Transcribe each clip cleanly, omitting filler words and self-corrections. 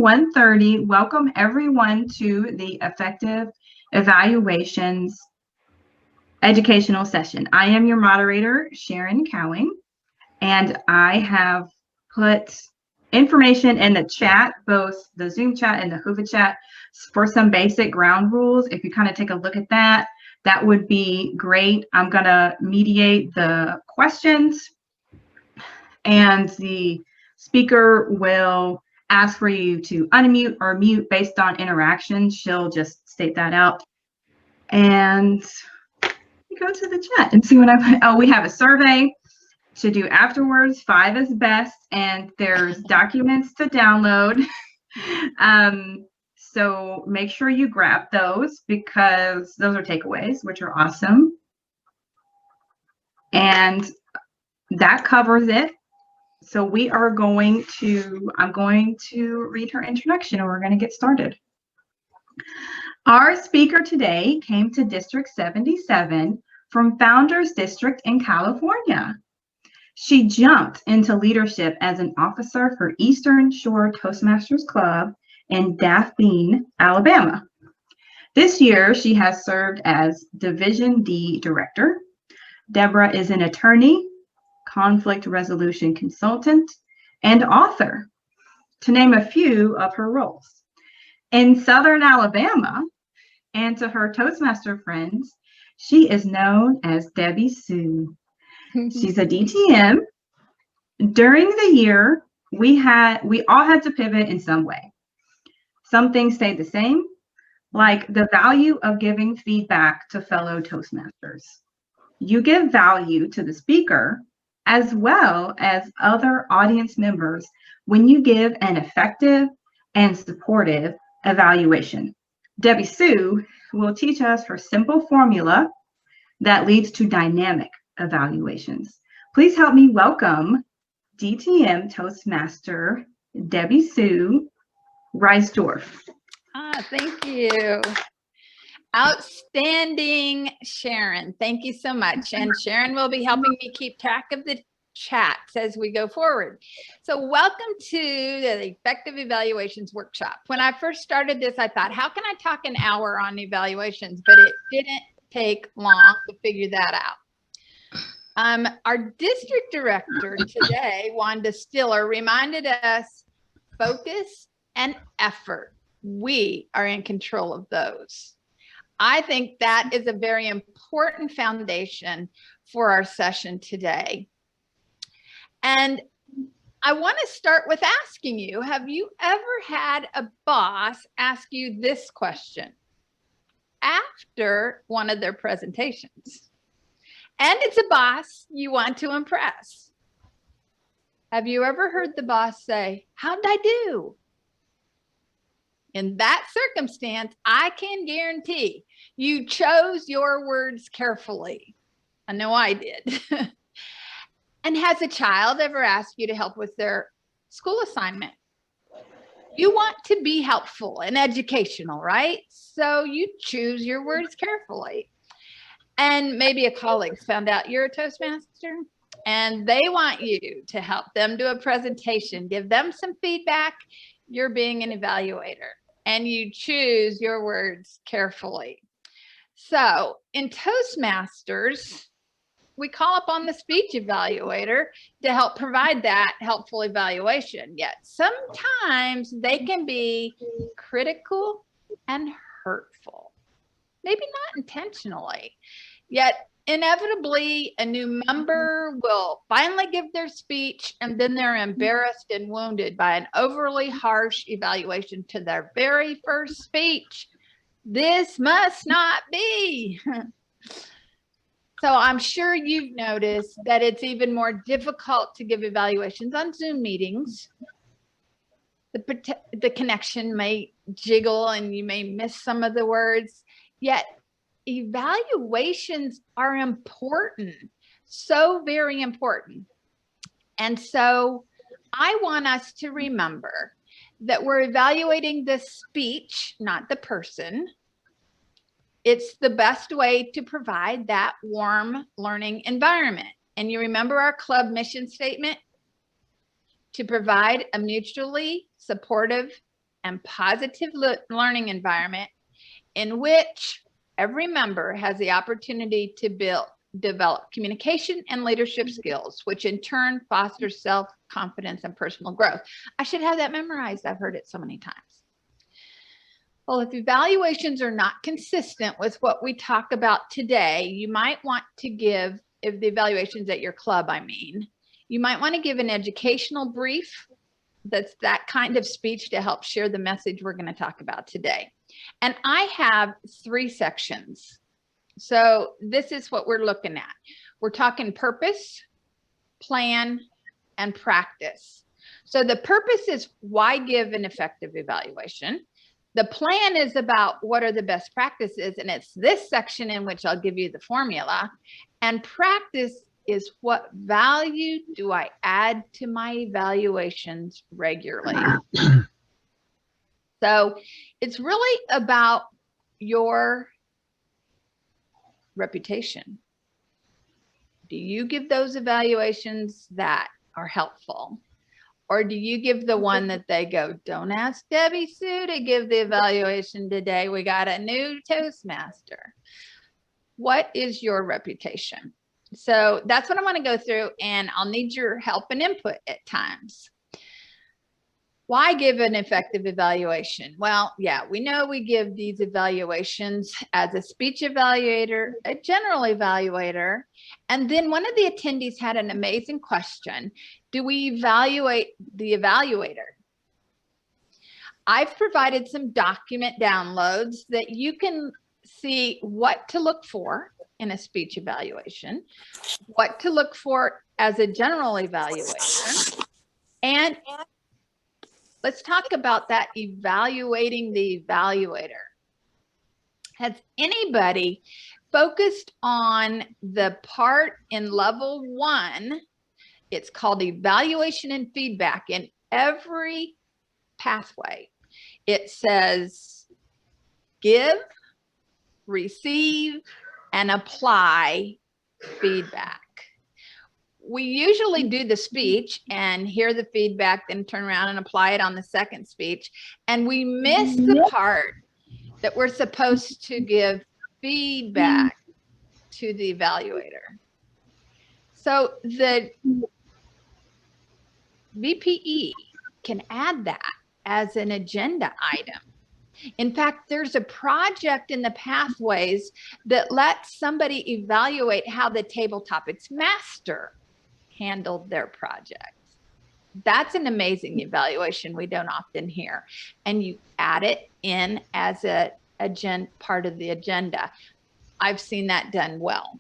1:30. Welcome everyone to the Effective Evaluations educational session. I am your moderator, Sharon Cowing, and I have put information in the chat, both the Zoom chat and the Whova chat, for some basic ground rules. If you kind of take a look at that, that would be great. I'm going to mediate the questions, and the speaker will ask for you to unmute or mute based on interaction. She'll just state that out. And go to the chat and see what we have a survey to do afterwards. 5 is best, and there's documents to download. So make sure you grab those because those are takeaways, which are awesome. And that covers it. So I'm going to read her introduction and we're going to get started. Our speaker today came to District 77 from Founders District in California. She jumped into leadership as an officer for Eastern Shore Toastmasters Club in Daphne, Alabama. This year, she has served as Division D Director. Deborah is an attorney, conflict resolution consultant, and author, to name a few of her roles. In Southern Alabama, and to her Toastmaster friends, she is known as Debbie Sue. She's a DTM. During the year, we all had to pivot in some way. Some things stayed the same, like the value of giving feedback to fellow Toastmasters. You give value to the speaker as well as other audience members when you give an effective and supportive evaluation. Debbie Sue will teach us her simple formula that leads to dynamic evaluations. Please help me welcome DTM Toastmaster Debbie Sue Reisdorf. Thank you. Outstanding, Sharon. Thank you so much. And Sharon will be helping me keep track of the chats as we go forward. So welcome to the Effective Evaluations Workshop. When I first started this, I thought, how can I talk an hour on evaluations? But it didn't take long to figure that out. Our district director today, Wanda Stiller, reminded us focus and effort. We are in control of those. I think that is a very important foundation for our session today. And I want to start with asking you, have you ever had a boss ask you this question after one of their presentations? And it's a boss you want to impress. Have you ever heard the boss say, how'd I do? In that circumstance, I can guarantee you chose your words carefully. I know I did. And has a child ever asked you to help with their school assignment? You want to be helpful and educational, right? So you choose your words carefully. And maybe a colleague found out you're a Toastmaster and they want you to help them do a presentation, give them some feedback. You're being an evaluator and you choose your words carefully. So in Toastmasters, we call upon the speech evaluator to help provide that helpful evaluation. Yet sometimes they can be critical and hurtful, maybe not intentionally. Yet inevitably a new member will finally give their speech and then they're embarrassed and wounded by an overly harsh evaluation to their very first speech. This must not be. So I'm sure you've noticed that it's even more difficult to give evaluations on Zoom meetings. The connection may jiggle and you may miss some of the words, yet evaluations are important, so very important. And so I want us to remember that we're evaluating the speech, not the person. It's the best way to provide that warm learning environment. And you remember our club mission statement? To provide a mutually supportive and positive learning environment in which every member has the opportunity to develop communication and leadership skills, which in turn fosters self-confidence and personal growth. I should have that memorized. I've heard it so many times. Well, if evaluations are not consistent with what we talk about today, you might want to give, if the evaluations at your club, I mean, you might want to give an educational brief that's that kind of speech to help share the message we're going to talk about today. And I have 3 sections. So this is what we're looking at. We're talking purpose, plan, and practice. So the purpose is why give an effective evaluation. The plan is about what are the best practices, and it's this section in which I'll give you the formula. And practice is what value do I add to my evaluations regularly? So it's really about your reputation. Do you give those evaluations that are helpful? Or do you give the one that they go, don't ask Debbie Sue to give the evaluation today. We got a new Toastmaster. What is your reputation? So that's what I want to go through, and I'll need your help and input at times. Why give an effective evaluation? Well, yeah, we know we give these evaluations as a speech evaluator, a general evaluator, and then one of the attendees had an amazing question. Do we evaluate the evaluator? I've provided some document downloads that you can see what to look for in a speech evaluation, what to look for as a general evaluation, and let's talk about that evaluating the evaluator. Has anybody focused on the part in level 1? It's called evaluation and feedback. In every pathway, it says give, receive, and apply feedback. We usually do the speech and hear the feedback, then turn around and apply it on the second speech. And we miss the part that we're supposed to give feedback to the evaluator. So the VPE can add that as an agenda item. In fact, there's a project in the pathways that lets somebody evaluate how the Table Topics Master handled their projects. That's an amazing evaluation we don't often hear. And you add it in as a part of the agenda. I've seen that done well.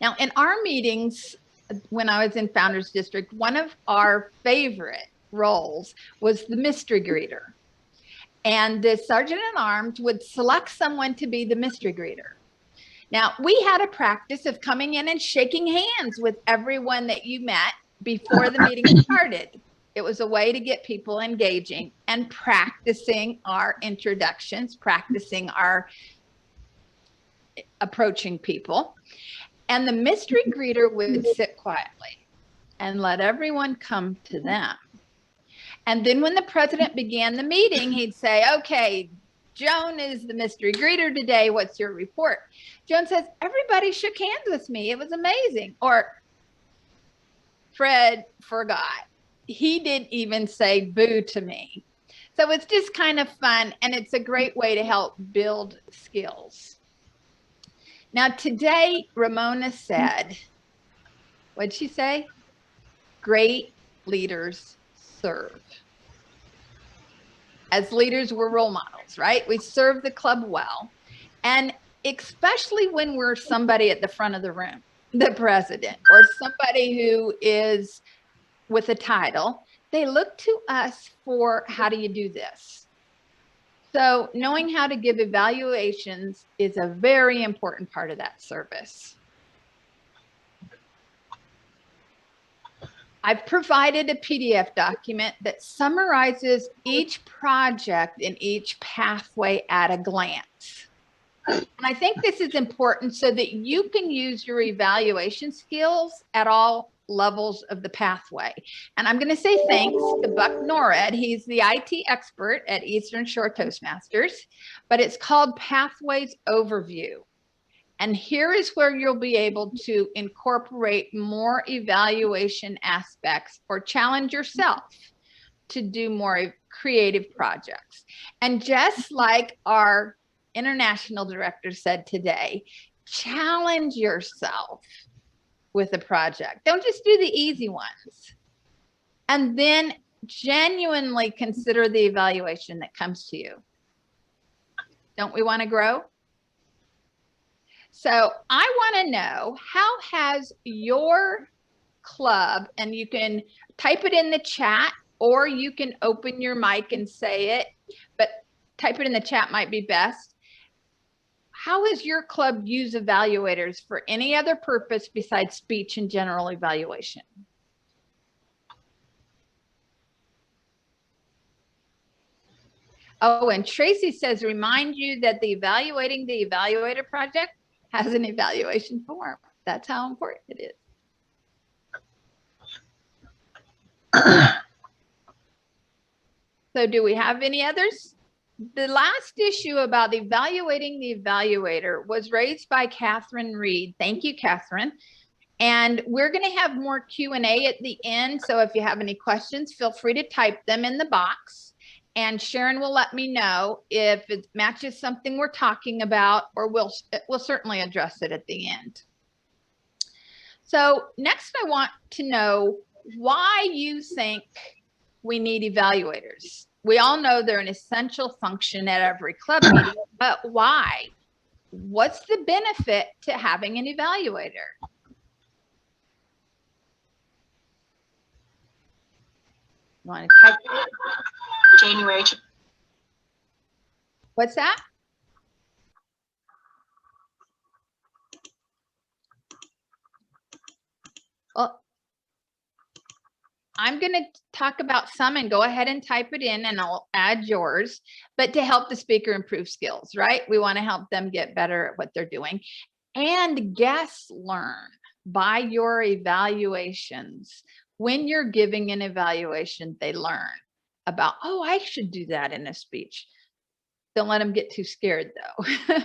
Now, in our meetings, when I was in Founders District, one of our favorite roles was the mystery greeter. And the sergeant at arms would select someone to be the mystery greeter. Now, we had a practice of coming in and shaking hands with everyone that you met before the meeting started. It was a way to get people engaging and practicing our introductions, practicing our approaching people. And the mystery greeter would sit quietly and let everyone come to them. And then when the president began the meeting, he'd say, okay, Joan is the mystery greeter today. What's your report? Joan says, everybody shook hands with me. It was amazing. Or Fred forgot. He didn't even say boo to me. So it's just kind of fun, and it's a great way to help build skills. Now today, Ramona said, what'd she say? Great leaders serve. As leaders, we're role models, right? We serve the club well. And especially when we're somebody at the front of the room, the president, or somebody who is with a title, they look to us for how do you do this? So knowing how to give evaluations is a very important part of that service. I've provided a PDF document that summarizes each project in each pathway at a glance. And I think this is important so that you can use your evaluation skills at all levels of the pathway. And I'm going to say thanks to Buck Norred. He's the IT expert at Eastern Shore Toastmasters, but it's called Pathways Overview. And here is where you'll be able to incorporate more evaluation aspects or challenge yourself to do more creative projects. And just like our international director said today, challenge yourself with a project. Don't just do the easy ones. And then genuinely consider the evaluation that comes to you. Don't we want to grow? So I want to know, how has your club, and you can type it in the chat, or you can open your mic and say it, but type it in the chat might be best. How has your club used evaluators for any other purpose besides speech and general evaluation? Oh, and Tracy says, remind you that the Evaluating the Evaluator project has an evaluation form. That's how important it is. So do we have any others? The last issue about evaluating the evaluator was raised by Catherine Reed. Thank you, Catherine. And we're going to have more Q&A at the end. So if you have any questions, feel free to type them in the box. And Sharon will let me know if it matches something we're talking about, or we'll certainly address it at the end. So next, I want to know why you think we need evaluators. We all know they're an essential function at every club meeting, but why? What's the benefit to having an evaluator? You want to type it? January. What's that? Well, I'm going to talk about some, and go ahead and type it in and I'll add yours, but to help the speaker improve skills, right? We want to help them get better at what they're doing, and guests learn by your evaluations. When you're giving an evaluation, they learn about, oh, I should do that in a speech. Don't let them get too scared though.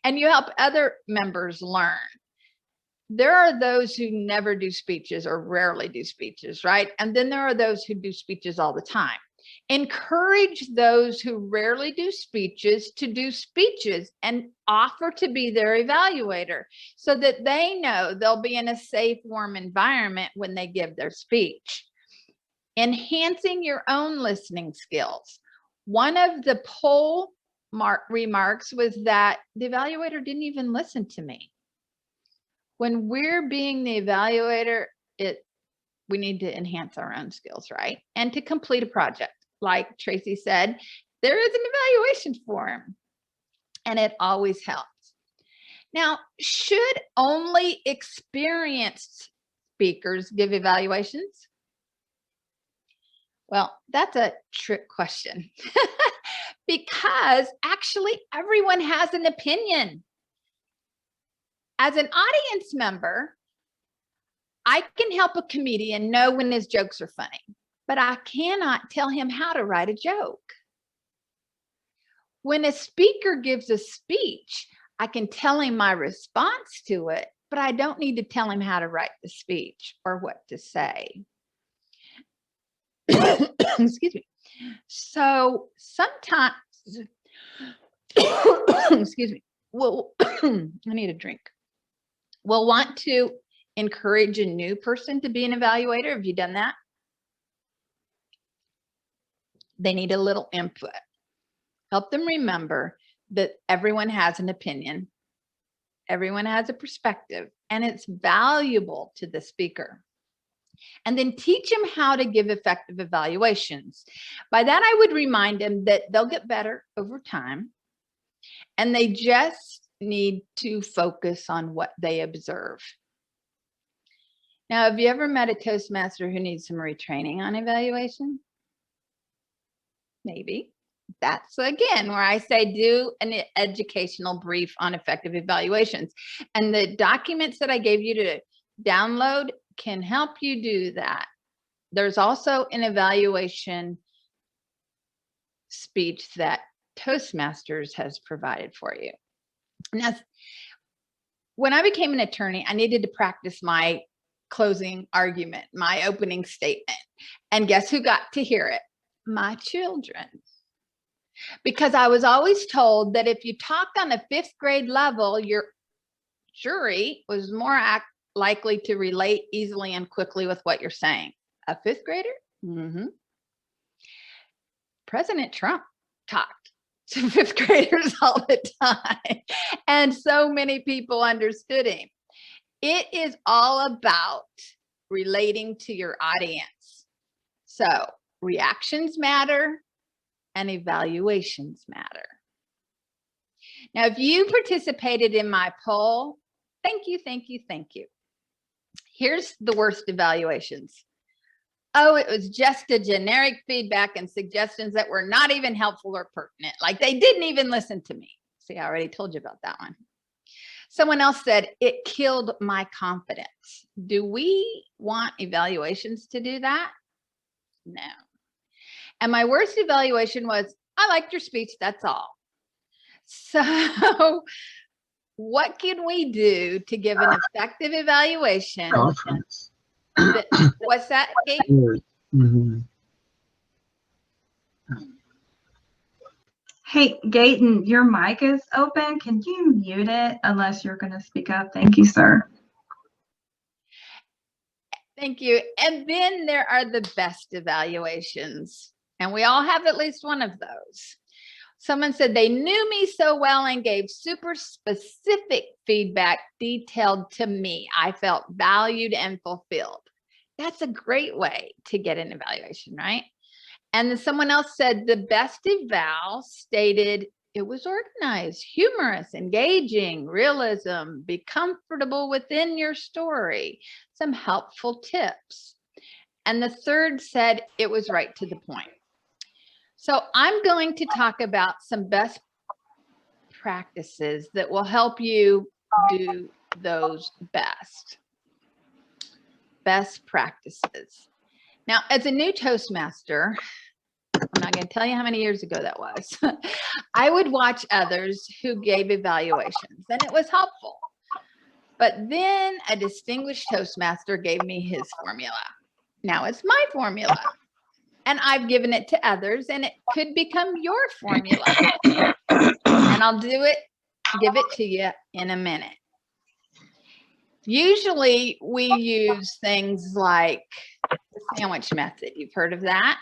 And you help other members learn. There are those who never do speeches or rarely do speeches, right? And then there are those who do speeches all the time. Encourage those who rarely do speeches to do speeches and offer to be their evaluator so that they know they'll be in a safe, warm environment when they give their speech. Enhancing your own listening skills. One of the poll remarks was that the evaluator didn't even listen to me. When we're being the evaluator, we need to enhance our own skills, right? And to complete a project. Like Tracy said, there is an evaluation form, and it always helps. Now, should only experienced speakers give evaluations? Well, that's a trick question because actually everyone has an opinion. As an audience member, I can help a comedian know when his jokes are funny, but I cannot tell him how to write a joke. When a speaker gives a speech, I can tell him my response to it, but I don't need to tell him how to write the speech or what to say. Excuse me. So sometimes, excuse me, well, I need a drink. We'll want to encourage a new person to be an evaluator. Have you done that? They need a little input. Help them remember that everyone has an opinion. Everyone has a perspective, and it's valuable to the speaker. And then teach them how to give effective evaluations. By that, I would remind them that they'll get better over time, and they just need to focus on what they observe. Now, have you ever met a Toastmaster who needs some retraining on evaluation? Maybe. That's again where I say do an educational brief on effective evaluations. And the documents that I gave you to download can help you do that, there's also an evaluation speech that Toastmasters has provided for you. Now, when I became an attorney, I needed to practice my closing argument, my opening statement. And guess who got to hear it? My children. Because I was always told that if you talked on a 5th grade level, your jury was more likely to relate easily and quickly with what you're saying. A 5th grader? Mm-hmm. President Trump talked to 5th graders all the time, and so many people understood him. It is all about relating to your audience. So reactions matter and evaluations matter. Now, if you participated in my poll, thank you, thank you, thank you. Here's the worst evaluations. Oh, it was just a generic feedback and suggestions that were not even helpful or pertinent. Like they didn't even listen to me. See, I already told you about that one. Someone else said, it killed my confidence. Do we want evaluations to do that? No. And my worst evaluation was, I liked your speech, that's all. So what can we do to give an effective evaluation? Conference. What's that, Gabe? Mm-hmm. Hey, Gaten, your mic is open. Can you mute it unless you're going to speak up? Thank you, sir. Thank you. And then there are the best evaluations. And we all have at least one of those. Someone said they knew me so well and gave super specific feedback detailed to me. I felt valued and fulfilled. That's a great way to get an evaluation, right? And then someone else said the best eval stated it was organized, humorous, engaging, realism, be comfortable within your story, some helpful tips. And the third said it was right to the point. So I'm going to talk about some best practices that will help you do those best practices. Now, as a new Toastmaster, I'm not going to tell you how many years ago that was. I would watch others who gave evaluations, and it was helpful. But then a distinguished Toastmaster gave me his formula. Now it's my formula, and I've given it to others, and it could become your formula. And I'll give it to you in a minute. Usually we use things like the sandwich method. You've heard of that?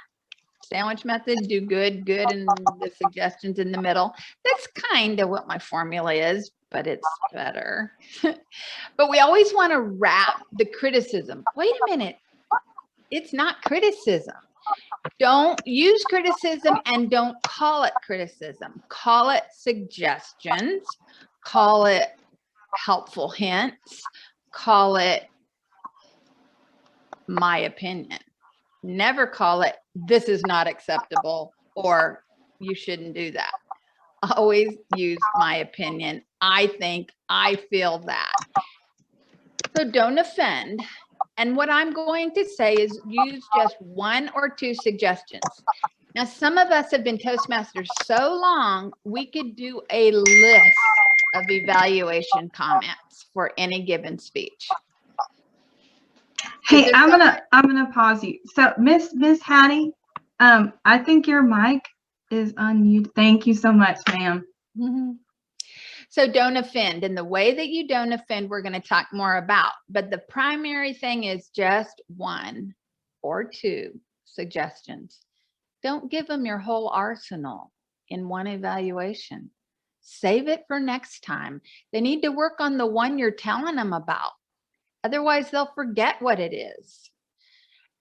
Sandwich method, do good, and the suggestions in the middle. That's kind of what my formula is, but it's better. But we always want to wrap the criticism. Wait a minute. It's not criticism. Don't use criticism and don't call it criticism. Call it suggestions. Call it helpful hints. Call it my opinion. Never call it, this is not acceptable, or you shouldn't do that. Always use my opinion. I think, I feel that. So don't offend. And what I'm going to say is use just 1 or 2 suggestions. Now, some of us have been Toastmasters so long, we could do a list of evaluation comments for any given speech. Hey, I'm gonna pause you. So Miss Hattie, I think your mic is unmuted. Thank you so much, ma'am. Mm-hmm. So don't offend. And the way that you don't offend, we're going to talk more about. But the primary thing is just 1 or 2 suggestions. Don't give them your whole arsenal in one evaluation. Save it for next time. They need to work on the one you're telling them about. Otherwise, they'll forget what it is.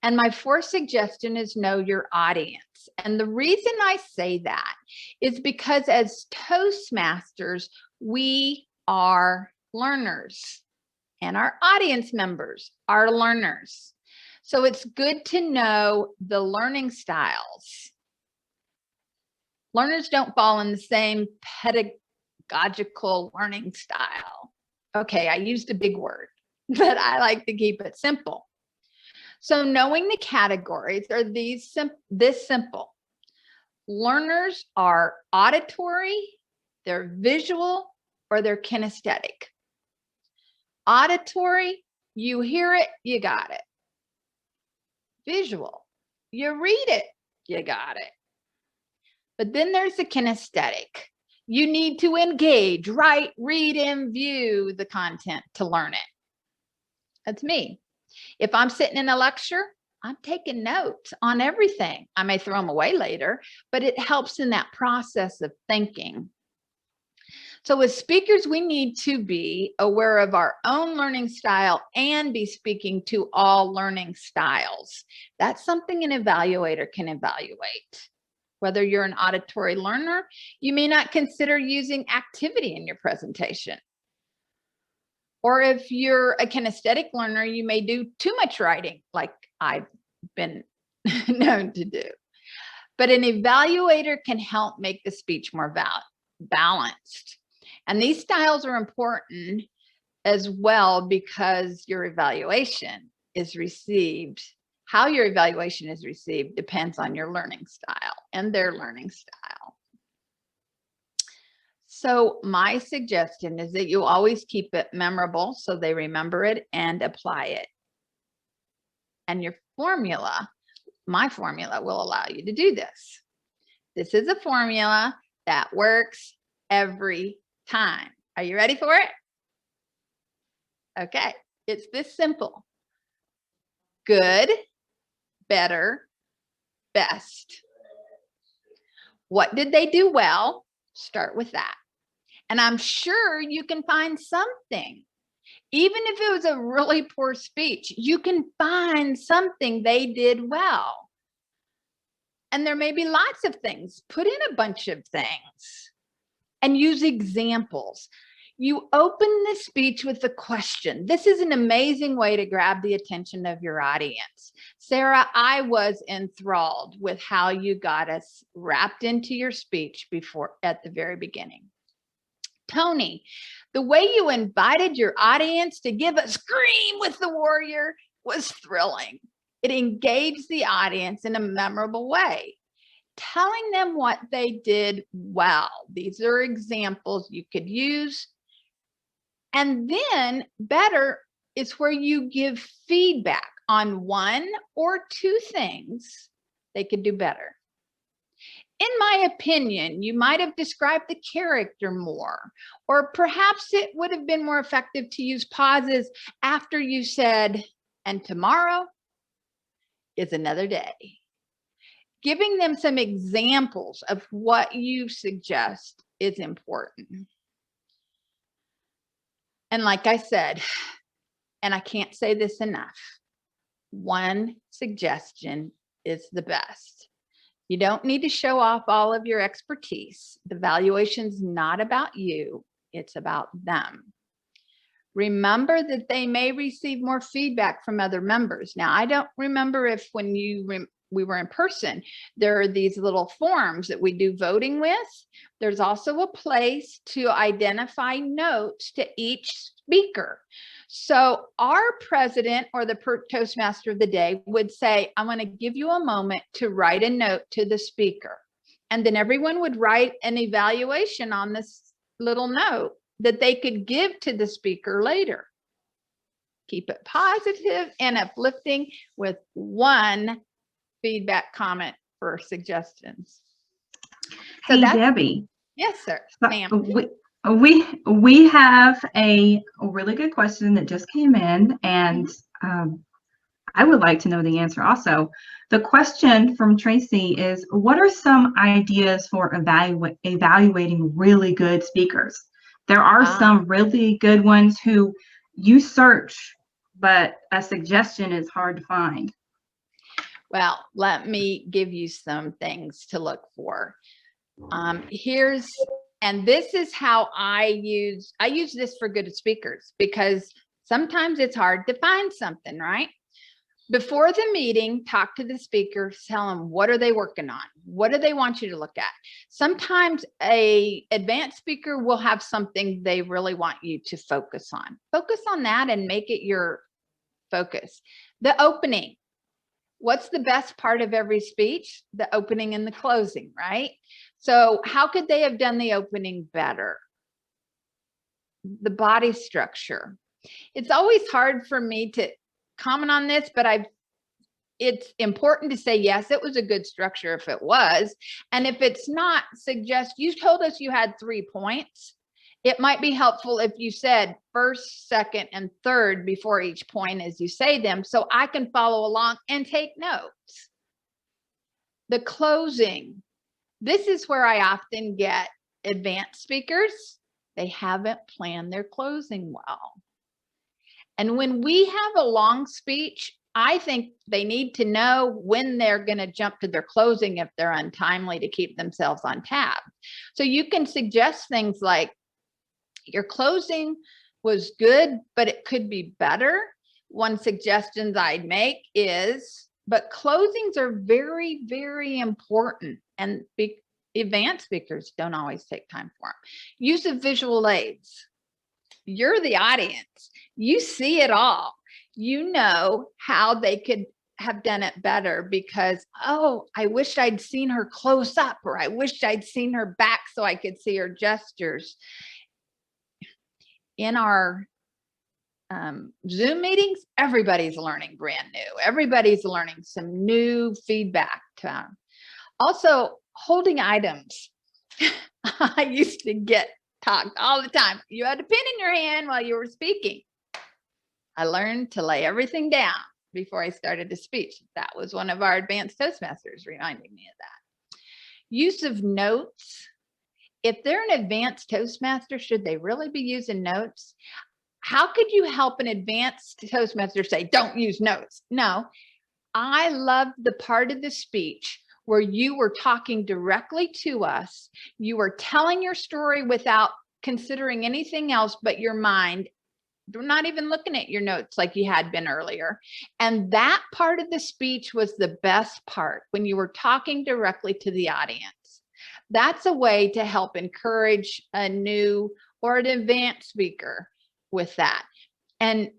And my 4th suggestion is know your audience. And the reason I say that is because as Toastmasters, we are learners and our audience members are learners. So it's good to know the learning styles. Learners don't fall in the same pedagogical learning style. Okay, I used a big word. but I like to keep it simple. So knowing the categories are this simple. Learners are auditory, they're visual, or they're kinesthetic. Auditory, you hear it, you got it. Visual, you read it, you got it. But then there's the kinesthetic. You need to engage, write, read, and view the content to learn it. That's me. If I'm sitting in a lecture, I'm taking notes on everything. I may throw them away later, but it helps in that process of thinking. So as speakers, we need to be aware of our own learning style and be speaking to all learning styles. That's something an evaluator can evaluate. Whether you're an auditory learner, you may not consider using activity in your presentation. Or if you're a kinesthetic learner, you may do too much writing, like I've been known to do. But an evaluator can help make the speech more balanced. And these styles are important as well because your evaluation is received. How your evaluation is received depends on your learning style and their learning style. So my suggestion is that you always keep it memorable so they remember it and apply it. And your formula, my formula, will allow you to do this. This is a formula that works every time. Are you ready for it? Okay, it's this simple. Good, better, best. What did they do well? Start with that. And I'm sure you can find something. Even if it was a really poor speech, you can find something they did well. And there may be lots of things. Put in a bunch of things and use examples. You open the speech with a question. This is an amazing way to grab the attention of your audience. Sarah, I was enthralled with how you got us wrapped into your speech at the very beginning. Tony, the way you invited your audience to give a scream with the warrior was thrilling. It engaged the audience in a memorable way. Telling them what they did well. These are examples you could use. And then better is where you give feedback on one or two things they could do better. In my opinion, you might have described the character more, or perhaps it would have been more effective to use pauses after you said, and tomorrow is another day. Giving them some examples of what you suggest is important. And like I said, and I can't say this enough, one suggestion is the best. You don't need to show off all of your expertise. The evaluation's not about you, it's about them. Remember that they may receive more feedback from other members. Now, I don't remember if when we were in person, there are these little forms that we do voting with. There's also a place to identify notes to each speaker. So our president or the Toastmaster of the day would say, I want to give you a moment to write a note to the speaker. And then everyone would write an evaluation on this little note that they could give to the speaker later. Keep it positive and uplifting with one feedback comment for suggestions. So Hey, Debbie. Yes, sir, ma'am. We have a really good question that just came in, and I would like to know the answer also. The question from Tracy is, what are some ideas for evaluating really good speakers? There are some really good ones who you search, but a suggestion is hard to find. Well, let me give you some things to look for. And this is how I use this for good speakers, because sometimes it's hard to find something, right? Before the meeting, talk to the speaker, tell them what are they working on? What do they want you to look at? Sometimes a advanced speaker will have something they really want you to focus on. Focus on that and make it your focus. The opening. What's the best part of every speech? The opening and the closing, right? So how could they have done the opening better? The body structure. It's always hard for me to comment on this, but it's important to say, yes, it was a good structure if it was. And if it's not, suggest, you told us you had 3 points. It might be helpful if you said first, second, and third before each point as you say them, so I can follow along and take notes. The closing. This is where I often get advanced speakers. They haven't planned their closing well. And when we have a long speech, I think they need to know when they're going to jump to their closing if they're untimely to keep themselves on tab. So you can suggest things like, your closing was good, but it could be better. One suggestion I'd make is, but closings are very, very important, and advanced speakers don't always take time for them. Use of visual aids. You're the audience. You see it all. You know how they could have done it better because, oh, I wish I'd seen her close up, or I wish I'd seen her back so I could see her gestures. In our Zoom meetings, everybody's learning brand new. Everybody's learning some new feedback. Also, holding items. I used to get talked all the time. You had a pen in your hand while you were speaking. I learned to lay everything down before I started a speech. That was one of our advanced Toastmasters reminding me of that. Use of notes. If they're an advanced Toastmaster, should they really be using notes? How could you help an advanced Toastmaster say, don't use notes? No, I love the part of the speech where you were talking directly to us. You were telling your story without considering anything else but your mind. We're not even looking at your notes like you had been earlier. And that part of the speech was the best part, when you were talking directly to the audience. That's a way to help encourage a new or an advanced speaker with that. And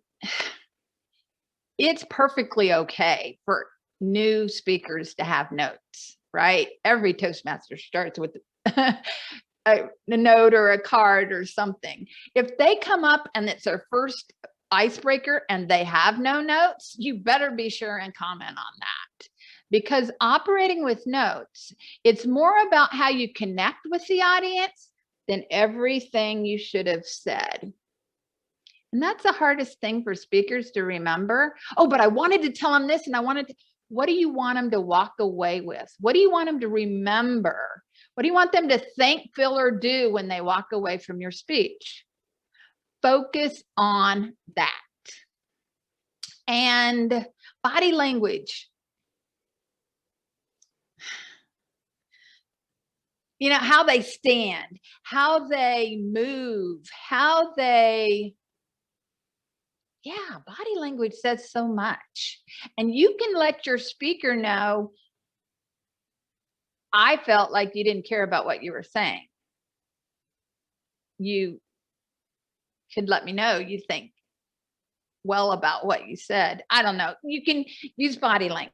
it's perfectly okay for new speakers to have notes, right? Every Toastmaster starts with a note or a card or something. If they come up and it's their first icebreaker and they have no notes, you better be sure and comment on that. Because operating with notes, it's more about how you connect with the audience than everything you should have said. And that's the hardest thing for speakers to remember. Oh, but I wanted to tell them this, and I wanted to, what do you want them to walk away with? What do you want them to remember? What do you want them to think, feel, or do when they walk away from your speech? Focus on that. And body language. You know, how they stand, how they move, how they, yeah, body language says so much. And you can let your speaker know, I felt like you didn't care about what you were saying. You could let me know you think well about what you said. I don't know. You can use body language.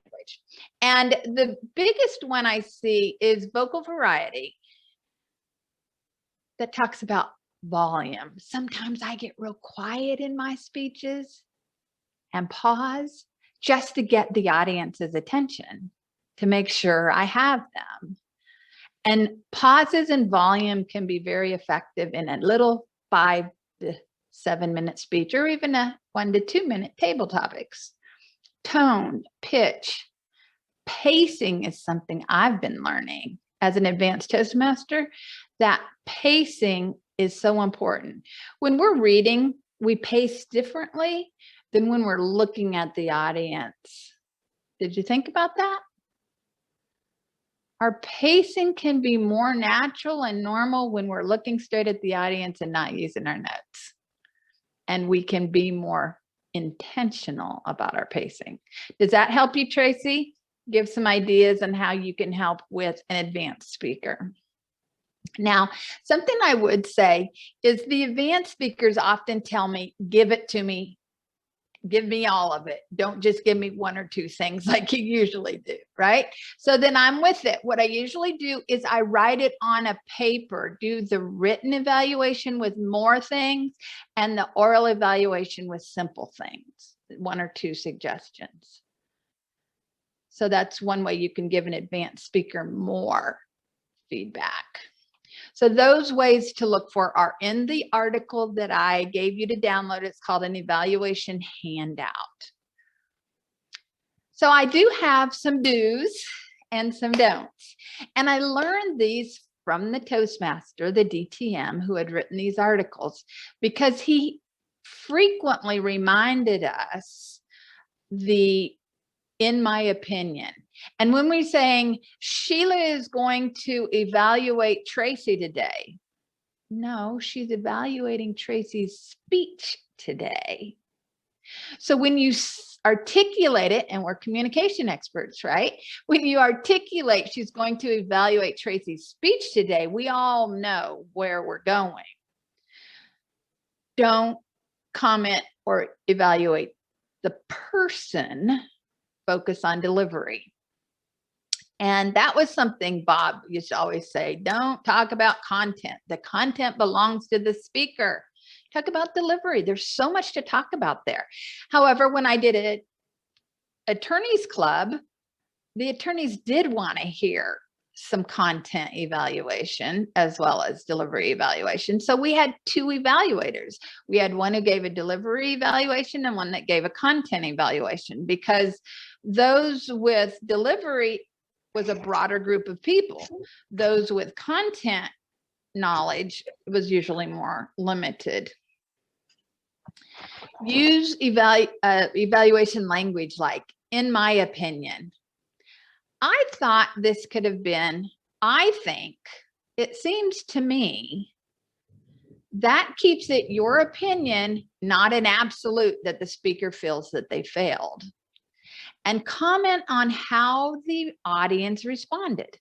And the biggest one I see is vocal variety, that talks about volume. Sometimes I get real quiet in my speeches and pause just to get the audience's attention, to make sure I have them. And pauses and volume can be very effective in a little 5 to 7 minute speech, or even a 1 to 2 minute table topics. Tone, pitch, pacing is something I've been learning as an advanced Toastmaster, that pacing is so important. When we're reading, we pace differently than when we're looking at the audience. Did you think about that? Our pacing can be more natural and normal when we're looking straight at the audience and not using our notes. And we can be more intentional about our pacing. Does that help you, Tracy? Give some ideas on how you can help with an advanced speaker. Now, something I would say is the advanced speakers often tell me, give it to me. Give me all of it. Don't just give me one or two things like you usually do, right? So then I'm with it. What I usually do is I write it on a paper, do the written evaluation with more things and the oral evaluation with simple things, one or two suggestions. So that's one way you can give an advanced speaker more feedback. So those ways to look for are in the article that I gave you to download. It's called an evaluation handout. So I do have some do's and some don'ts. And I learned these from the Toastmaster, the DTM, who had written these articles, because he frequently reminded us in my opinion. And when we're saying Sheila is going to evaluate Tracy today, no, she's evaluating Tracy's speech today. So when you articulate it, and we're communication experts, right? When you articulate she's going to evaluate Tracy's speech today, we all know where we're going. Don't comment or evaluate the person, focus on delivery. And that was something Bob used to always say, don't talk about content. The content belongs to the speaker. Talk about delivery. There's so much to talk about there. However, when I did an attorneys club, the attorneys did want to hear some content evaluation as well as delivery evaluation. So we had two evaluators. We had one who gave a delivery evaluation and one that gave a content evaluation, because those with delivery was a broader group of people. Those with content knowledge was usually more limited. Use evaluation language like, in my opinion. I thought this could have been, I think, it seems to me, that keeps it your opinion, not an absolute that the speaker feels that they failed. And comment on how the audience responded.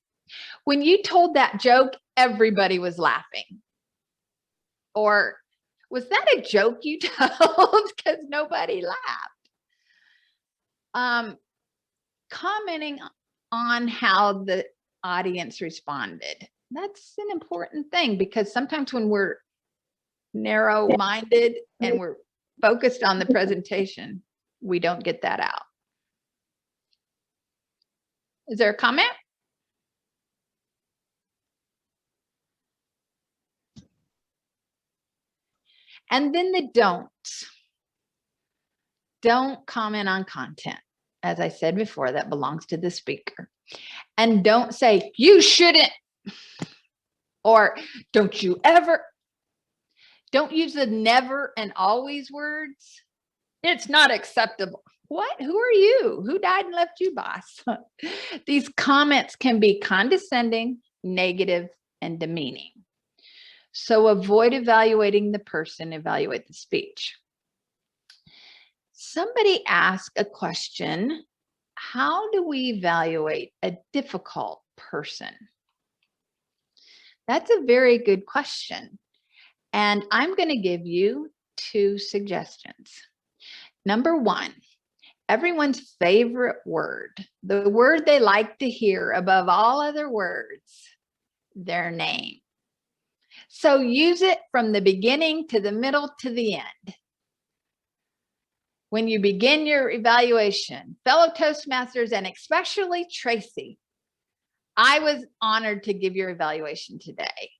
When you told that joke, everybody was laughing. Or was that a joke you told? Because nobody laughed. Commenting on how the audience responded. That's an important thing, because sometimes when we're narrow-minded and we're focused on the presentation, we don't get that out. Is there a comment? And then the don'ts. Don't comment on content. As I said before, that belongs to the speaker. And don't say, you shouldn't, or don't you ever. Don't use the never and always words. It's not acceptable. What? Who are you? Who died and left you, boss? These comments can be condescending, negative, and demeaning. So avoid evaluating the person, evaluate the speech. Somebody asked a question, how do we evaluate a difficult person? That's a very good question. And I'm going to give you two suggestions. Number one, everyone's favorite word, the word they like to hear above all other words, their name. So use it from the beginning to the middle to the end. When you begin your evaluation, fellow Toastmasters, and especially Tracy, I was honored to give your evaluation today.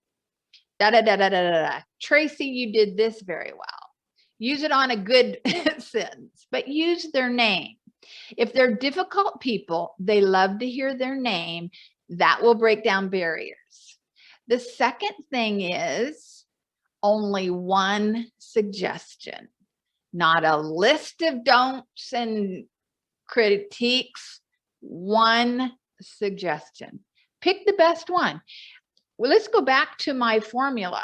Tracy, you did this very well. Use it on a good sentence, but use their name. If they're difficult people, they love to hear their name. That will break down barriers. The second thing is only one suggestion. Not a list of don'ts and critiques, one suggestion. Pick the best one. Well, let's go back to my formula.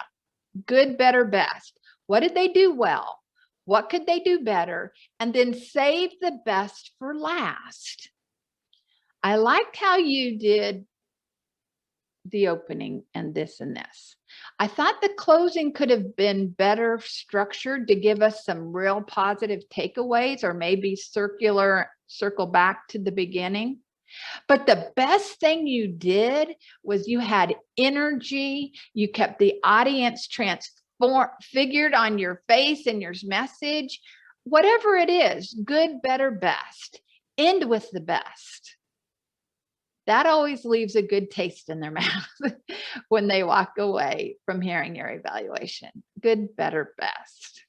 Good, better, best. What did they do well? What could they do better? And then save the best for last. I liked how you did the opening and this and this. I thought the closing could have been better structured to give us some real positive takeaways, or maybe circle back to the beginning. But the best thing you did was you had energy. You kept the audience figured on your face and your message. Whatever it is, good, better, best. End with the best. That always leaves a good taste in their mouth when they walk away from hearing your evaluation. Good, better, best.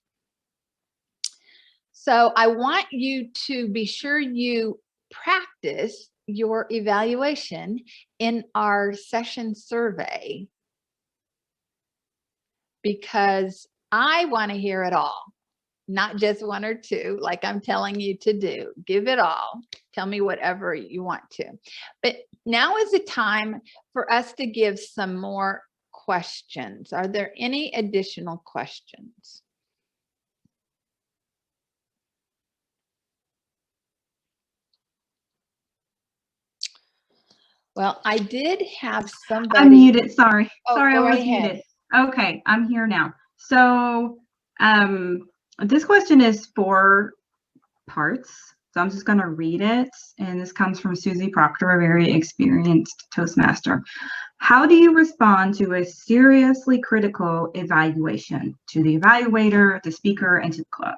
So I want you to be sure you practice your evaluation in our session survey, because I want to hear it all, not just one or two, like I'm telling you to do. Give it all. Tell me whatever you want to. But now is the time for us to give some more questions. Are there any additional questions? Well, I did have somebody. I'm muted. Sorry. Oh, sorry, I go was ahead. muted. Okay, I'm here now. So this question is 4 parts. So I'm just going to read it. And this comes from Susie Proctor, a very experienced Toastmaster. How do you respond to a seriously critical evaluation to the evaluator, the speaker, and to the club?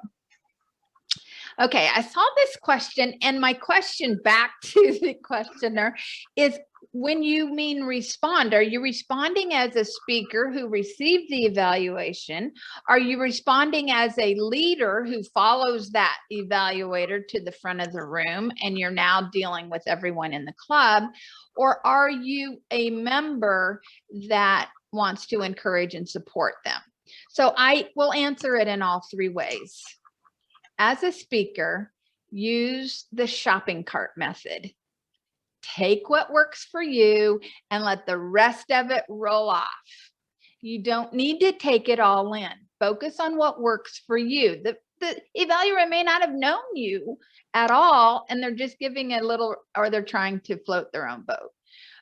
Okay, I saw this question, and my question back to the questioner is, when you mean respond, are you responding as a speaker who received the evaluation? Are you responding as a leader who follows that evaluator to the front of the room and you're now dealing with everyone in the club? Or are you a member that wants to encourage and support them? So I will answer it in all 3 ways. As a speaker, use the shopping cart method. Take what works for you and let the rest of it roll off. You don't need to take it all in. Focus on what works for you. The evaluator may not have known you at all, and they're just giving a little, or they're trying to float their own boat.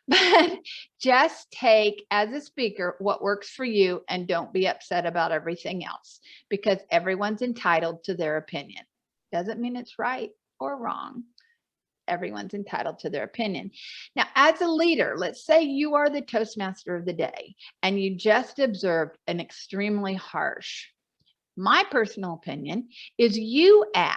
But just take, as a speaker, what works for you, and don't be upset about everything else, because everyone's entitled to their opinion. Doesn't mean it's right or wrong. Everyone's entitled to their opinion. Now, as a leader, let's say you are the Toastmaster of the day and you just observed an extremely harsh. My personal opinion is you add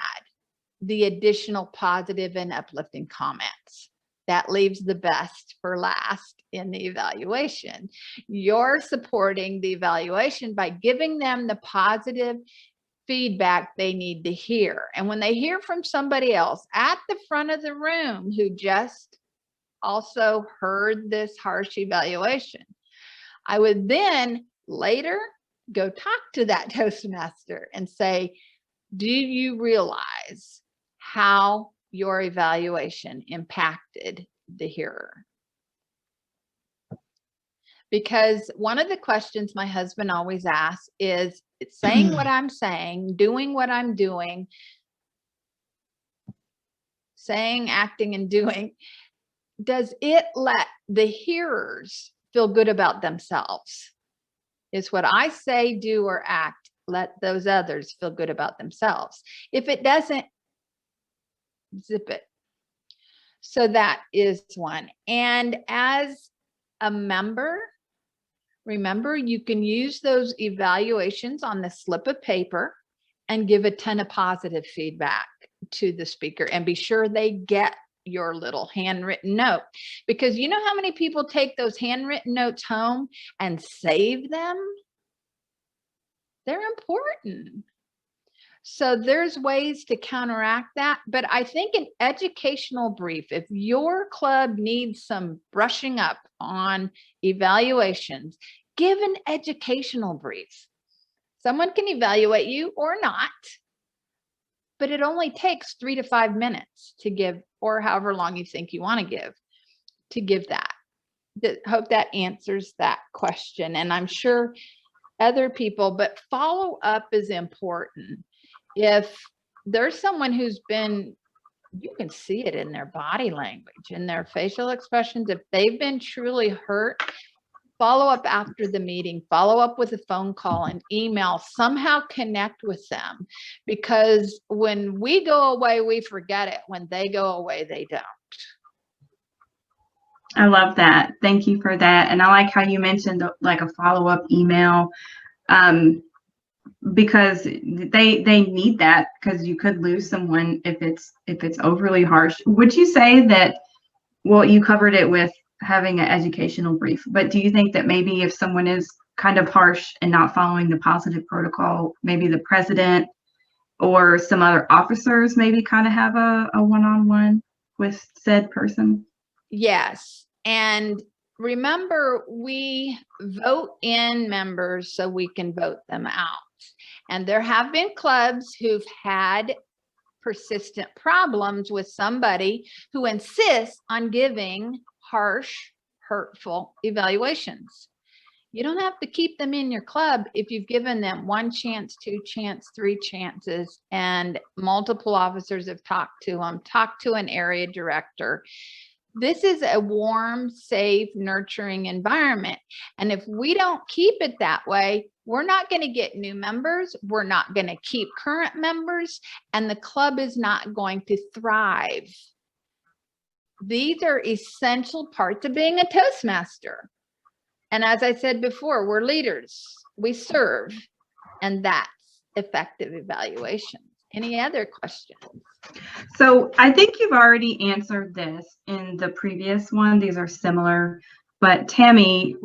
the additional positive and uplifting comments. That leaves the best for last in the evaluation. You're supporting the evaluation by giving them the positive feedback they need to hear. And when they hear from somebody else at the front of the room who just also heard this harsh evaluation, I would then later go talk to that Toastmaster and say, do you realize how your evaluation impacted the hearer? Because one of the questions my husband always asks is, saying what I'm saying, doing what I'm doing, saying, acting, and doing, does it let the hearers feel good about themselves? Is what I say, do, or act, let those others feel good about themselves? If it doesn't, zip it. So that is one. And as a member, remember, you can use those evaluations on the slip of paper and give a ton of positive feedback to the speaker, and be sure they get your little handwritten note, because you know how many people take those handwritten notes home and save them? They're important. So there's ways to counteract that. But I think an educational brief, if your club needs some brushing up on evaluations, give an educational brief. Someone can evaluate you or not, but it only takes 3 to 5 minutes to give, or however long you think you want to give that. Hope that answers that question. And I'm sure other people, but follow up is important. if there's someone who's been, you can see it in their body language, in their facial expressions, if they've been truly hurt, follow up after the meeting, follow up with a phone call, an email, somehow connect with them. Because when we go away, we forget it. When they go away, they don't. I love that. Thank you for that. And I like how you mentioned like a follow-up email, because they need that, because you could lose someone if it's overly harsh. Would you say that, well, you covered it with having an educational brief, but do you think that maybe if someone is kind of harsh and not following the positive protocol, maybe the president or some other officers maybe kind of have a one-on-one with said person? Yes. And remember, we vote in members so we can vote them out. And there have been clubs who've had persistent problems with somebody who insists on giving harsh, hurtful evaluations. You don't have to keep them in your club if you've given them 1 chance, 2 chance, 3 chances, and multiple officers have talked to them, talked to an area director. This is a warm, safe, nurturing environment. And if we don't keep it that way, we're not going to get new members. We're not going to keep current members, and the club is not going to thrive. These are essential parts of being a Toastmaster. And as I said before, we're leaders, we serve, and that's effective evaluation. Any other questions? So I think you've already answered this in the previous one. These are similar, but Tammy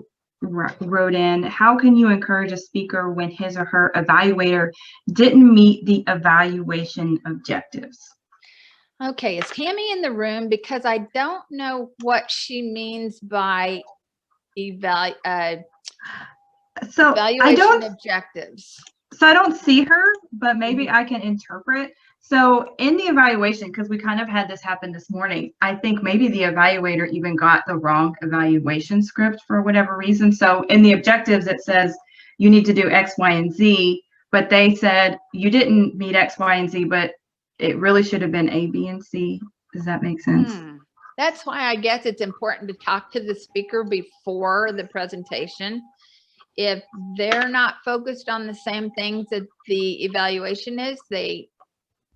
wrote in, how can you encourage a speaker when his or her evaluator didn't meet the evaluation objectives? Okay, is Tammy in the room? Because I don't know what she means by evaluation objectives. So I don't see her, but maybe I can interpret. So in the evaluation, because we kind of had this happen this morning, I think maybe the evaluator even got the wrong evaluation script for whatever reason. So in the objectives, it says you need to do X, Y, and Z, but they said you didn't meet X, Y, and Z, but it really should have been A, B, and C. Does that make sense? That's why I guess it's important to talk to the speaker before the presentation. If they're not focused on the same things that the evaluation is, they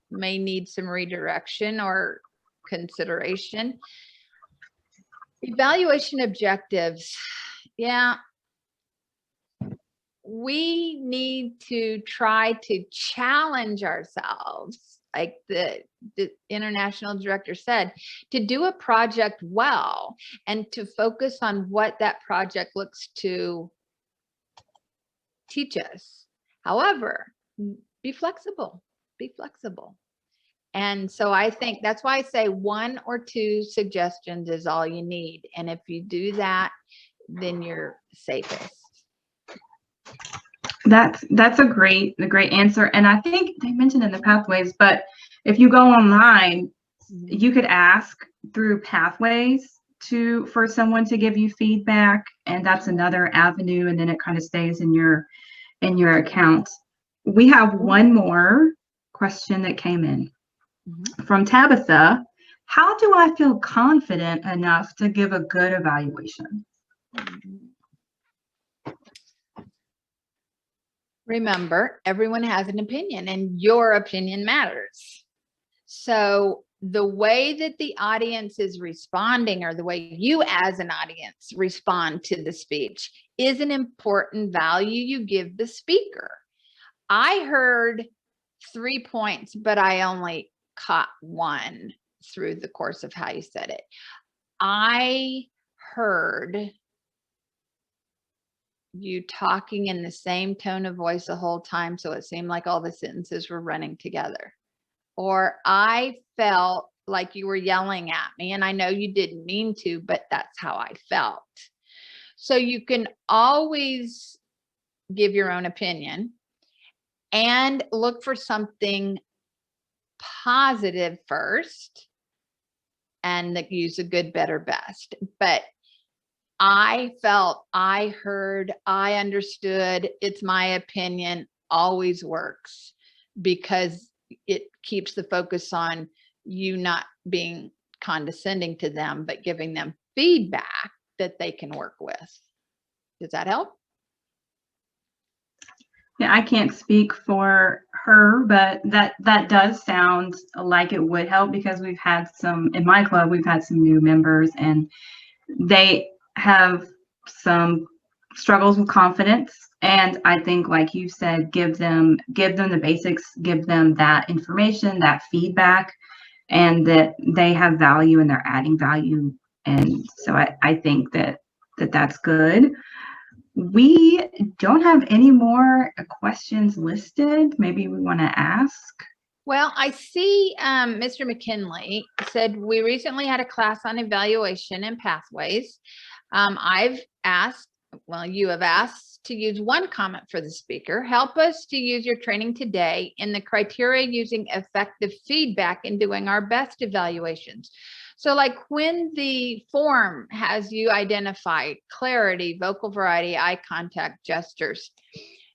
may need some redirection or consideration. Evaluation objectives. Yeah. We need to try to challenge ourselves, like the international director said, to do a project well and to focus on what that project looks to teach us. However, be flexible, be flexible. And so I think that's why I say 1 or 2 suggestions is all you need. And if you do that, then you're safest. That's a great answer. And I think they mentioned in the pathways, but if you go online, you could ask through pathways for someone to give you feedback, and that's another avenue, and then it kind of stays in your account. We have one more question that came in from Tabitha. How do I feel confident enough to give a good evaluation? Remember, everyone has an opinion and your opinion matters. So the way that the audience is responding, or the way you as an audience respond to the speech, is an important value you give the speaker. I heard 3 points, but I only caught 1 through the course of how you said it. I heard you talking in the same tone of voice the whole time, so it seemed like all the sentences were running together. Or I felt like you were yelling at me, and I know you didn't mean to, but that's how I felt. So you can always give your own opinion and look for something positive first and use a good, better, best. But I felt, I heard, I understood, it's my opinion, always works. because it keeps the focus on you not being condescending to them, but giving them feedback that they can work with. Does that help? Yeah, I can't speak for her, but that does sound like it would help, because we've had some, in my club, we've had some new members and they have some struggles with confidence. And I think, like you said, give them the basics, give them that information, that feedback, and that they have value and they're adding value. And so I think that's good. We don't have any more questions listed. Maybe we want to ask. Well, I see Mr. McKinley said, we recently had a class on evaluation and pathways. I've asked, well, you have asked to use one comment for the speaker. Help us to use your training today in the criteria using effective feedback in doing our best evaluations. So like when the form has you identify clarity, vocal variety, eye contact, gestures,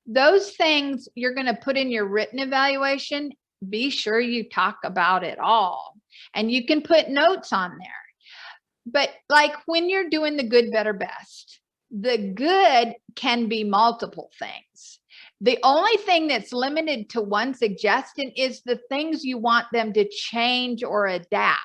those things you're going to put in your written evaluation. Be sure you talk about it all, and you can put notes on there. But like when you're doing the good, better, best, the good can be multiple things. The only thing that's limited to one suggestion is the things you want them to change or adapt.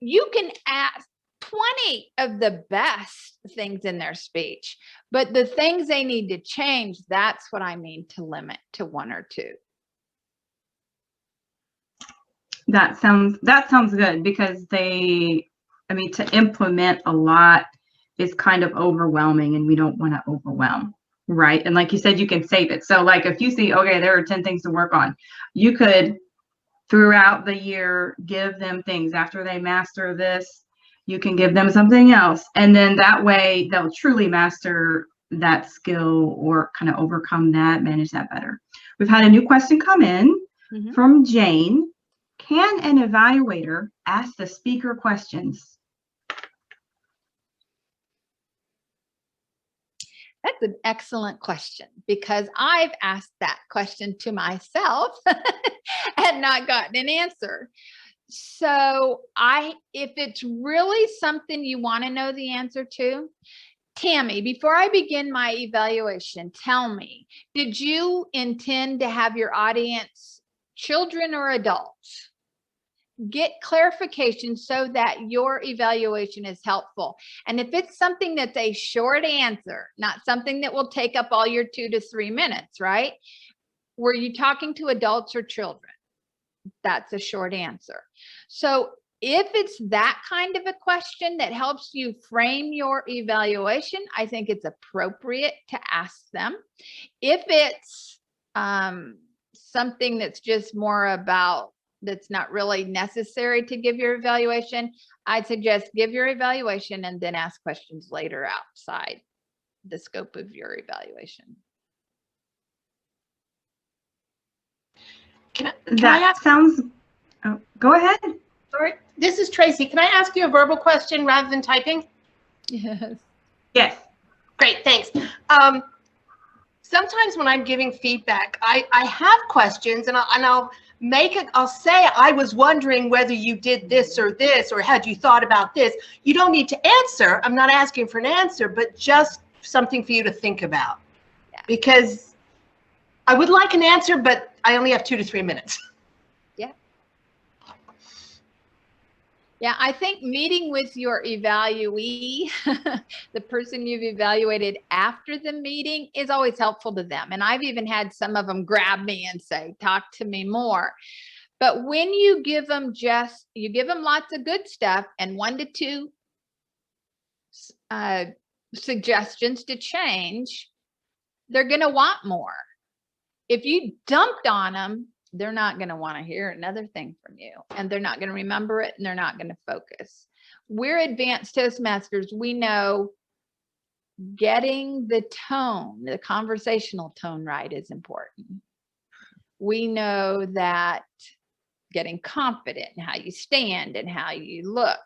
You can ask 20 of the best things in their speech, but the things they need to change, that's what I mean to limit to one or two. That sounds good, because to implement a lot is kind of overwhelming, and we don't want to overwhelm, right? And like you said, you can save it. So like if you see, okay, there are 10 things to work on, you could throughout the year give them things. After they master this, you can give them something else, and then that way they'll truly master that skill, or kind of overcome that, manage that better. We've had a new question come in from Jane. Can an evaluator ask the speaker questions? That's an excellent question, because I've asked that question to myself and not gotten an answer. So if it's really something you want to know the answer to, Tammy, before I begin my evaluation, tell me, did you intend to have your audience children or adults? Get clarification so that your evaluation is helpful. And if it's something that's a short answer, not something that will take up all your 2 to 3 minutes, right? Were you talking to adults or children? That's a short answer. So if it's that kind of a question that helps you frame your evaluation, I think it's appropriate to ask them. If it's something that's just more about, that's not really necessary to give your evaluation, I'd suggest give your evaluation and then ask questions later outside the scope of your evaluation. Oh, go ahead. Sorry, this is Tracy. Can I ask you a verbal question rather than typing? Yes. Yes. Great, thanks. Sometimes when I'm giving feedback, I have questions, and I'll say, I was wondering whether you did this, or had you thought about this. You don't need to answer. I'm not asking for an answer, but just something for you to think about. Yeah. Because I would like an answer, but I only have 2 to 3 minutes. Yeah. Yeah, I think meeting with your evaluee, the person you've evaluated after the meeting, is always helpful to them. And I've even had some of them grab me and say, talk to me more. But when you give them lots of good stuff and 1 to 2 suggestions to change, they're going to want more. If you dumped on them, they're not going to want to hear another thing from you, and they're not going to remember it, and they're not going to focus. We're advanced Toastmasters. We know getting the tone, the conversational tone right is important. We know that getting confident in how you stand and how you look,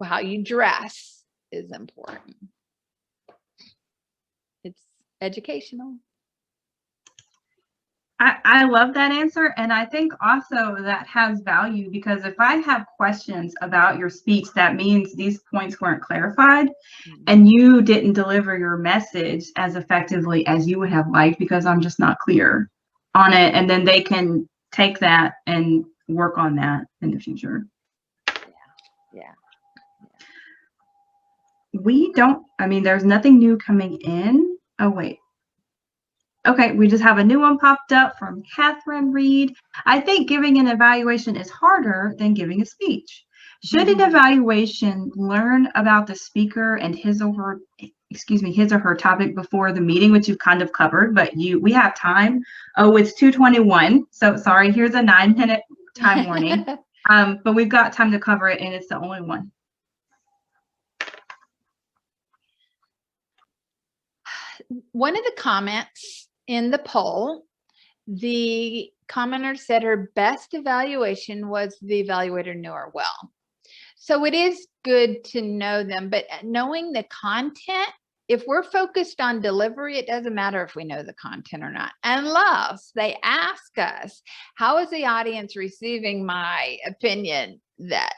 how you dress is important. It's educational. I love that answer. And I think also that has value because if I have questions about your speech, that means these points weren't clarified and you didn't deliver your message as effectively as you would have liked because I'm just not clear on it. And then they can take that and work on that in the future. Yeah. There's nothing new coming in. Oh, wait. Okay, we just have a new one popped up from Catherine Reed. I think giving an evaluation is harder than giving a speech. Should an evaluation learn about the speaker and his or her topic before the meeting, which you've kind of covered, but we have time. Oh, it's 2:21. So sorry, here's a 9-minute time warning. But we've got time to cover it and it's the only one. One of the comments in the poll, the commenter said her best evaluation was the evaluator knew her well. So it is good to know them, but knowing the content, if we're focused on delivery, it doesn't matter if we know the content or not, unless they ask us, how is the audience receiving my opinion that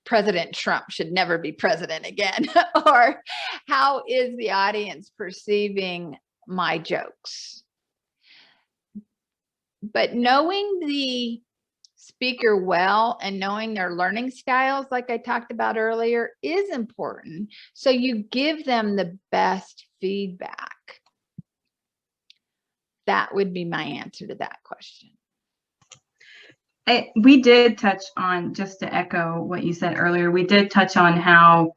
President Trump should never be president again? Or how is the audience perceiving my jokes? But knowing the speaker well and knowing their learning styles, like I talked about earlier, is important. So you give them the best feedback. That would be my answer to that question. We did touch on, just to echo what you said earlier, we did touch on how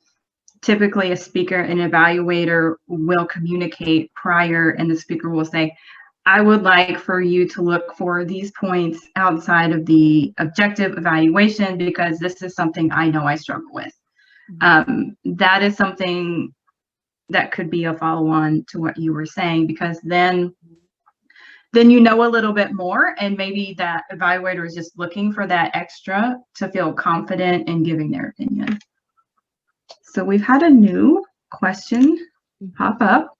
typically a speaker and evaluator will communicate prior and the speaker will say, I would like for you to look for these points outside of the objective evaluation because this is something I know I struggle with. That is something that could be a follow-on to what you were saying, because then you know a little bit more, and maybe that evaluator is just looking for that extra to feel confident in giving their opinion. So we've had a new question pop up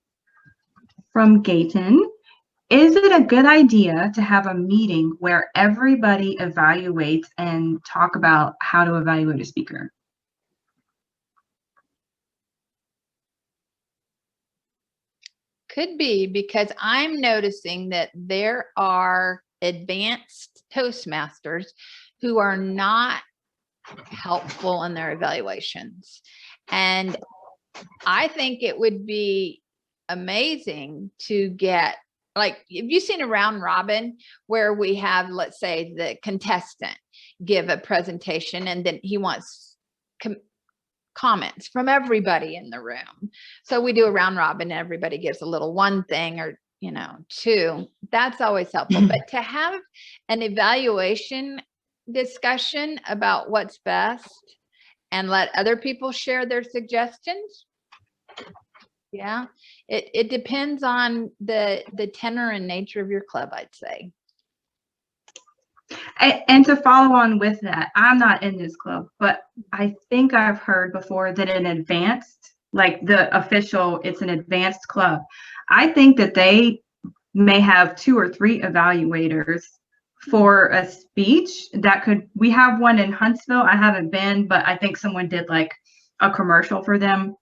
from Gayton. Is it a good idea to have a meeting where everybody evaluates and talk about how to evaluate a speaker? Could be, because I'm noticing that there are advanced Toastmasters who are not helpful in their evaluations. And I think it would be amazing to get, like, have you seen a round robin where we have, let's say, the contestant give a presentation and then he wants comments from everybody in the room. So we do a round robin and everybody gives a little one thing or, two. That's always helpful. But to have an evaluation discussion about what's best and let other people share their suggestions. Yeah, it depends on the tenor and nature of your club, I'd say. And to follow on with that, I'm not in this club, but I think I've heard before that an advanced, like the official, it's an advanced club. I think that they may have 2 or 3 evaluators for a speech we have one in Huntsville. I haven't been, but I think someone did like a commercial for them.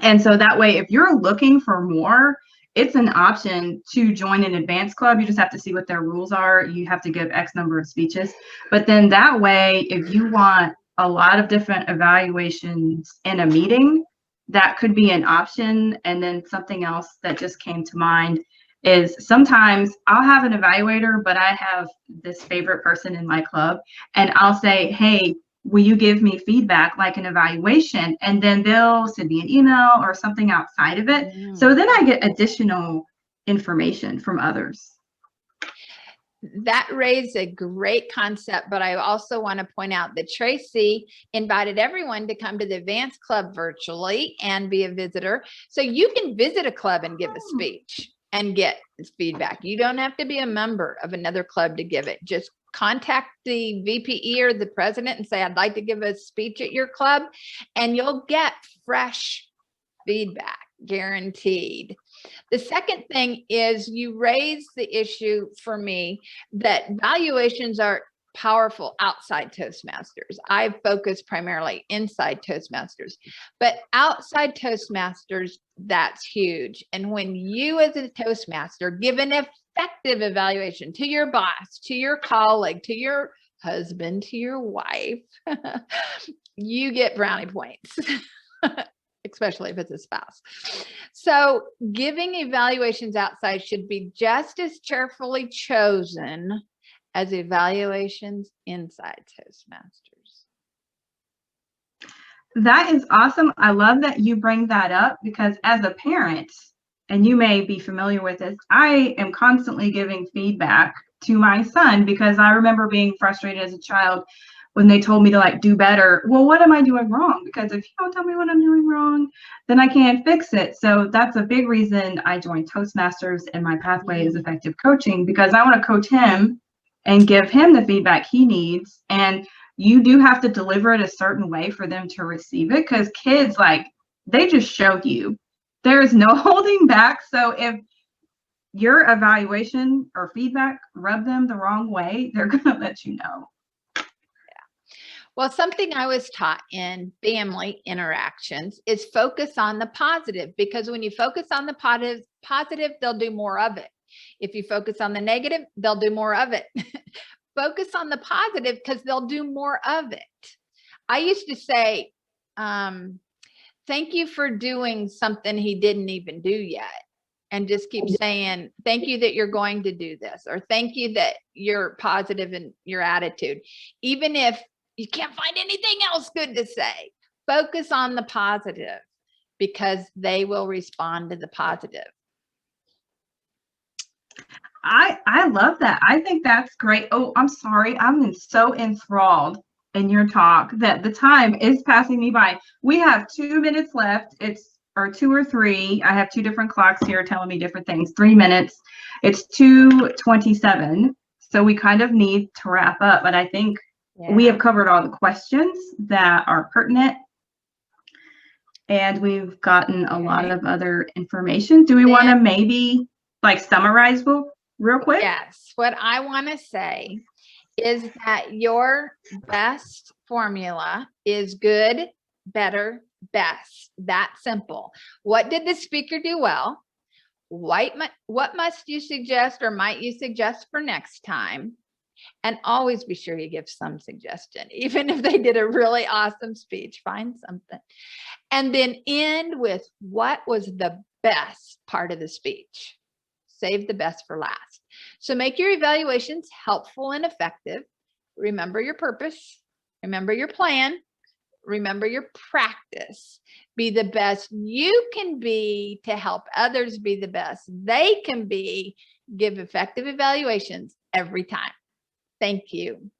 And so that way, if you're looking for more, it's an option to join an advanced club. You just have to see what their rules are. You have to give X number of speeches. But then that way, if you want a lot of different evaluations in a meeting, that could be an option. And then something else that just came to mind is sometimes I'll have an evaluator, but I have this favorite person in my club, and I'll say, hey, will you give me feedback like an evaluation? And then they'll send me an email or something outside of it. So then I get additional information from others. That raised a great concept, but I also want to point out that Tracy invited everyone to come to the Advanced Club virtually and be a visitor. So you can visit a club and give a speech and get feedback. You don't have to be a member of another club to give it. Just contact the VPE or the president and say, I'd like to give a speech at your club, and you'll get fresh feedback. guaranteed. The second thing is you raise the issue for me that valuations are powerful outside Toastmasters. I focus primarily inside Toastmasters, but outside Toastmasters, that's huge. And when you as a Toastmaster give an effective evaluation to your boss, to your colleague, to your husband, to your wife, you get brownie points. Especially if it's a spouse. So giving evaluations outside should be just as carefully chosen as evaluations inside Toastmasters. That is awesome. I love that you bring that up because as a parent, and you may be familiar with this, I am constantly giving feedback to my son because I remember being frustrated as a child when they told me to like do better. Well, what am I doing wrong? Because if you don't tell me what I'm doing wrong, then I can't fix it. So that's a big reason I joined Toastmasters, and my pathway is effective coaching because I want to coach him and give him the feedback he needs. And you do have to deliver it a certain way for them to receive it because kids, like, they just show you. There is no holding back. So if your evaluation or feedback rub them the wrong way, they're going to let you know. Well, something I was taught in family interactions is focus on the positive, because when you focus on the positive, they'll do more of it. If you focus on the negative, they'll do more of it. Focus on the positive because they'll do more of it. I used to say, thank you for doing something he didn't even do yet. And just keep saying, thank you that you're going to do this, or thank you that you're positive in your attitude. Even if you can't find anything else good to say, focus on the positive because they will respond to the positive. I love that. I think that's great. Oh, I'm sorry. I'm so enthralled in your talk that the time is passing me by. We have 2 minutes left. Or 2 or 3. I have 2 different clocks here telling me different things. 3 minutes. It's 2:27. So we kind of need to wrap up, but I think we have covered all the questions that are pertinent, and we've gotten a lot of other information. Do we want to maybe like summarize real quick? Yes. What I want to say is that your best formula is good, better, best. That simple. What did the speaker do well? What must you suggest or might you suggest for next time? And always be sure you give some suggestion, even if they did a really awesome speech, find something. And then end with what was the best part of the speech. Save the best for last. So make your evaluations helpful and effective. Remember your purpose. Remember your plan. Remember your practice. Be the best you can be to help others be the best they can be. Give effective evaluations every time. Thank you.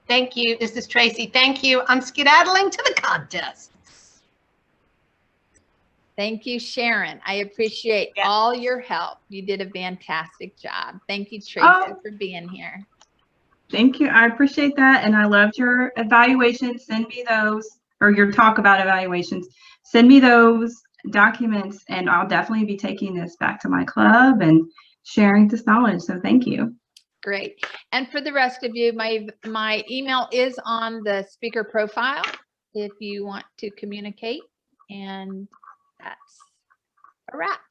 Thank you. This is Tracy. Thank you. I'm skedaddling to the contest. Thank you, Sharon. I appreciate all your help. You did a fantastic job. Thank you, Tracy, for being here. Thank you. I appreciate that. And I loved your evaluations. Send me those, or your talk about evaluations. Send me those documents, and I'll definitely be taking this back to my club and sharing this knowledge. So thank you. Great. And for the rest of you, my email is on the speaker profile if you want to communicate. And that's a wrap.